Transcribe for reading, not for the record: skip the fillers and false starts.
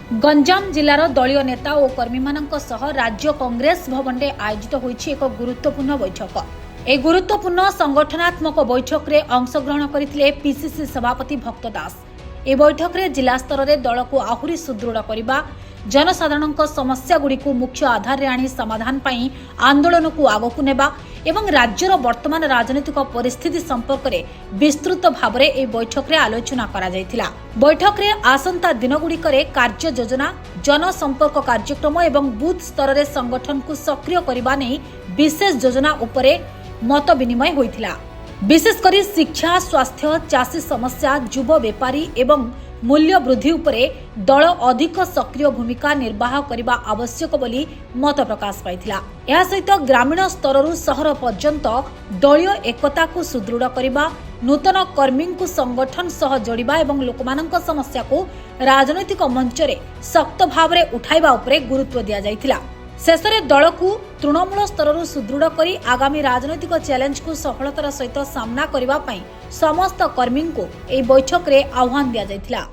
गंजाम जिलार दलीय नेता और कर्मी राज्य कांग्रेस भवन में आयोजित होईछि एक गुरुत्वपूर्ण बैठक। ए गुरुत्वपूर्ण संगठनात्मक बैठक में अंशग्रहण करथिले पीसीसी सभापति भक्त दास। ए बैठक में जिला स्तर में दल को आहुरी सुदृढ़ करने, जनसाधारण समस्या गुड़ी को मुख्य आधार में आनी समाधान पाई आंदोलन को आगक नेबा एवं राज्यर वर्तमान राजनीतिक परिस्थिति संपर्क में विस्तृत भाव में ए बैठक में आलोचना करा जायतिला। बैठक में आसंता दिनगुड़िकरे कार्य योजना, जनसंपर्क कार्यक्रम एवं बूथ स्तर में संगठन को सक्रिय करने नहीं विशेष योजना उपरे मत विनिमय होइतिला। विशेषकर शिक्षा, स्वास्थ्य, चाषी समस्या, युव बेपारी एवं मूल्य वृद्धि उपरे दल अधिक सक्रिय भूमिका निर्वाह करने आवश्यक बोली मत प्रकाश पाइथिला। यह सहित ग्रामीण स्तर शहर पर्यंत दलीय एकता को सुदृढ़ करने, नूतन कर्मी को संगठन सह जोड़िबा एवं लोकमानक समस्या को राजनैतिक मंच रे सख्त भाव में उठाइबा उपरे गुरुत्व दिया जायतिला। शेष में दल को तृणमूल स्तर सुदृढ़ करी आगामी राजनैतिक चैलेंज को सफलतार सहित सामना करने समस्त कर्मी को यह बैठक में आह्वान दिया जायतिला।